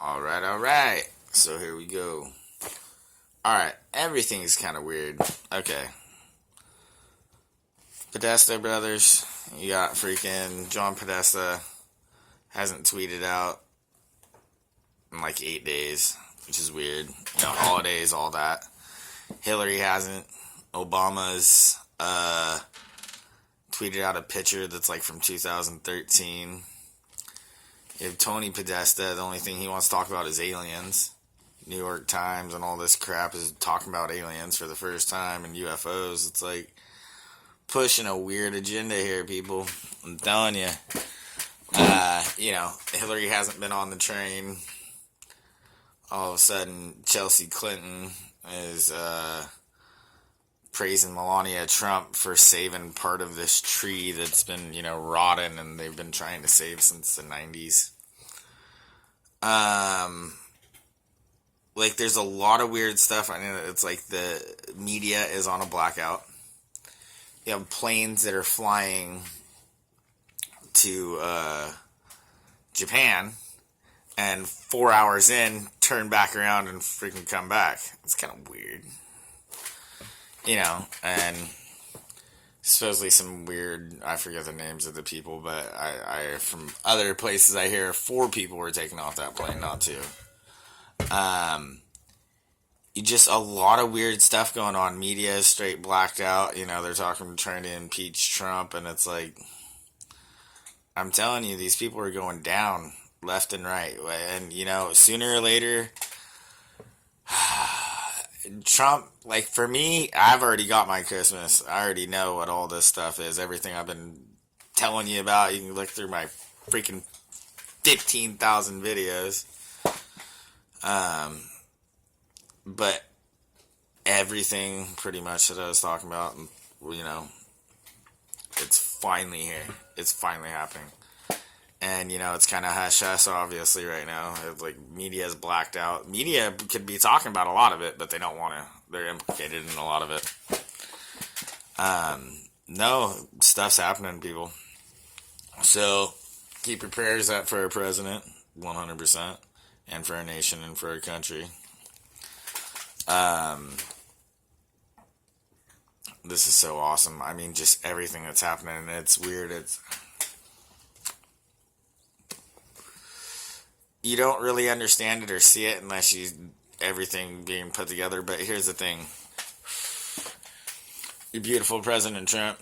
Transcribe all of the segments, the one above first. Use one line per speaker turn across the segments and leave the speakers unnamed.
Alright. So here we go. Alright, everything is kind of weird. Okay. Podesta brothers. You got freaking John Podesta. Hasn't tweeted out in like 8 days, which is weird. Holidays, all that. Hillary hasn't. Obama's tweeted out a picture that's like from 2013. You have Tony Podesta. The only thing he wants to talk about is aliens. New York Times and all this crap is talking about aliens for the first time and UFOs. It's like pushing a weird agenda here, people. I'm telling you. Hillary hasn't been on the train. All of a sudden, Chelsea Clinton is praising Melania Trump for saving part of this tree that's been, rotting and they've been trying to save since the 90s. There's a lot of weird stuff. I know it's like the media is on a blackout. You have planes that are flying to Japan and 4 hours in turn back around and freaking come back. It's kind of weird. And supposedly some weird, I forget the names of the people, but I from other places I hear 4 people were taken off that plane, not 2. Just a lot of weird stuff going on. Media is straight blacked out. They're trying to impeach Trump, and it's like, I'm telling you, these people are going down left and right. And, sooner or later, Trump, for me, I've already got my Christmas. I already know what all this stuff is. Everything I've been telling you about. You can look through my freaking 15,000 videos. But everything pretty much that I was talking about, it's finally here. It's finally happening. And, it's kind of hush-hush, obviously, right now. Media is blacked out. Media could be talking about a lot of it, but they don't want to. They're implicated in a lot of it. No, stuff's happening, people. So, keep your prayers up for our president, 100%, and for our nation and for our country. This is so awesome. I mean, just everything that's happening. It's weird. You don't really understand it or see it unless everything being put together. But here's the thing. Your beautiful President Trump,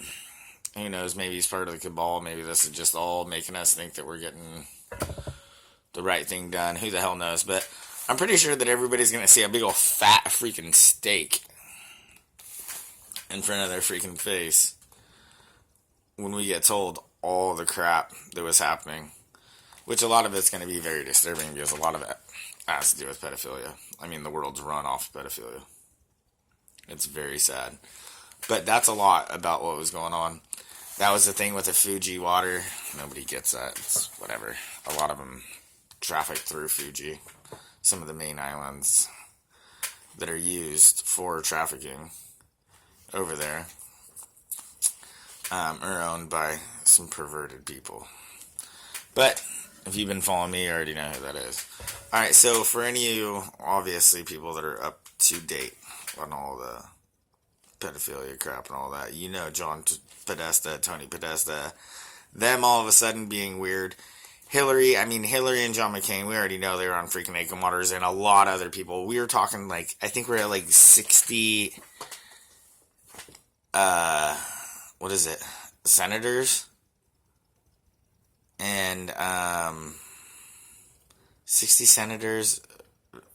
who knows, maybe he's part of the cabal. Maybe this is just all making us think that we're getting the right thing done. Who the hell knows? But I'm pretty sure that everybody's going to see a big old fat freaking steak in front of their freaking face when we get told all the crap that was happening. Which a lot of it's going to be very disturbing because a lot of it has to do with pedophilia. I mean, the world's run off pedophilia. It's very sad. But that's a lot about what was going on. That was the thing with the Fuji water. Nobody gets that. It's whatever. A lot of them traffic through Fuji. Some of the main islands that are used for trafficking over there are owned by some perverted people. But if you've been following me, you already know who that is. Alright, so for any of you, obviously, people that are up to date on all the pedophilia crap and all that, John Podesta, Tony Podesta, them all of a sudden being weird. Hillary and John McCain, we already know they were on freaking Aiken Waters, and a lot of other people. We were talking, I think we're at 60, senators? And 60 senators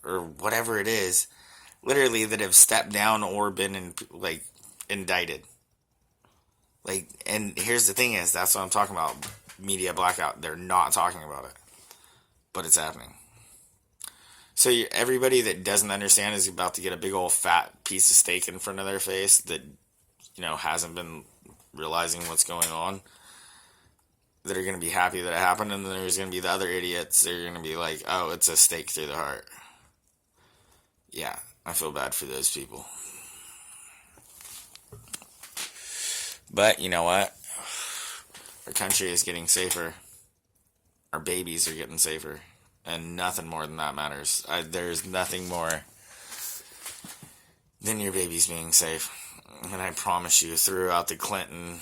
or whatever it is, literally, that have stepped down or been indicted. And here's the thing is, that's what I'm talking about. Media blackout. They're not talking about it, but it's happening. So everybody that doesn't understand is about to get a big old fat piece of steak in front of their face that hasn't been realizing what's going on, that are going to be happy that it happened, and then there's going to be the other idiots that are going to be like, oh, it's a stake through the heart. Yeah, I feel bad for those people. But you know what? Our country is getting safer. Our babies are getting safer. And nothing more than that matters. There's nothing more than your babies being safe. And I promise you, throughout the Clinton,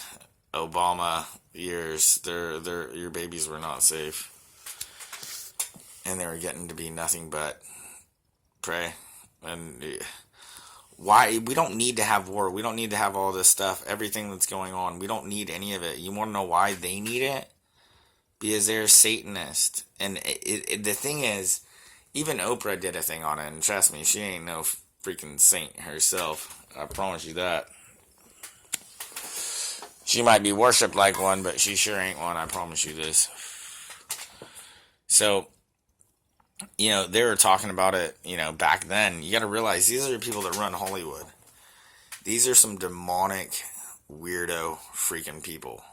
Obama years, your babies were not safe. And they were getting to be nothing but prey. And why? We don't need to have war. We don't need to have all this stuff. Everything that's going on. We don't need any of it. You want to know why they need it? Because they're Satanist. And the thing is, even Oprah did a thing on it. And trust me, she ain't no freaking saint herself. I promise you that. She might be worshipped like one, but she sure ain't one. I promise you this. So, they were talking about it, back then. You got to realize these are the people that run Hollywood. These are some demonic, weirdo, freaking people.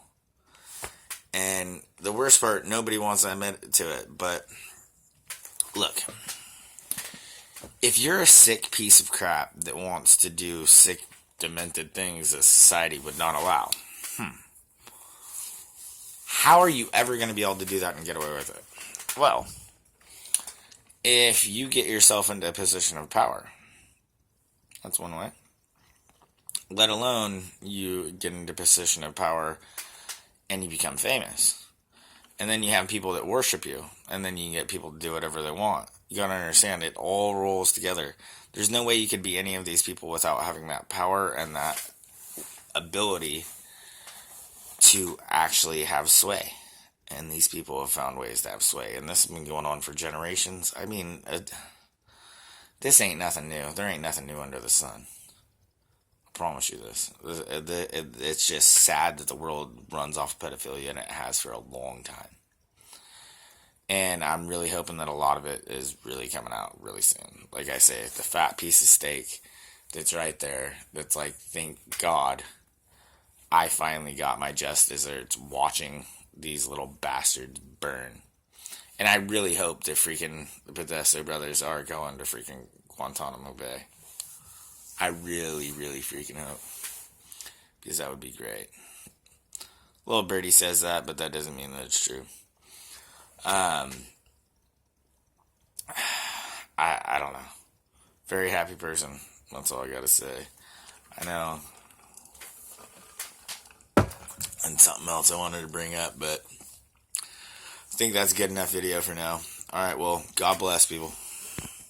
And the worst part, nobody wants to admit to it, but look, if you're a sick piece of crap that wants to do sick, demented things that society would not allow, how are you ever going to be able to do that and get away with it? Well, if you get yourself into a position of power, that's one way. Let alone you get into a position of power and you become famous. And then you have people that worship you. And then you can get people to do whatever they want. You gotta understand, it all rolls together. There's no way you could be any of these people without having that power and that ability to actually have sway. And these people have found ways to have sway. And this has been going on for generations. I mean, this ain't nothing new. There ain't nothing new under the sun. I promise you this. It's just sad that the world runs off pedophilia, and it has for a long time. And I'm really hoping that a lot of it is really coming out really soon. Like I say, the fat piece of steak that's right there, that's like, thank God I finally got my just desserts watching these little bastards burn. And I really hope the Podesta brothers are going to freaking Guantanamo Bay. I really, really freaking hope. Because that would be great. Little birdie says that, but that doesn't mean that it's true. I don't know. Very happy person. That's all I gotta say. I know. And something else I wanted to bring up, but I think that's a good enough video for now. Alright, well, God bless, people.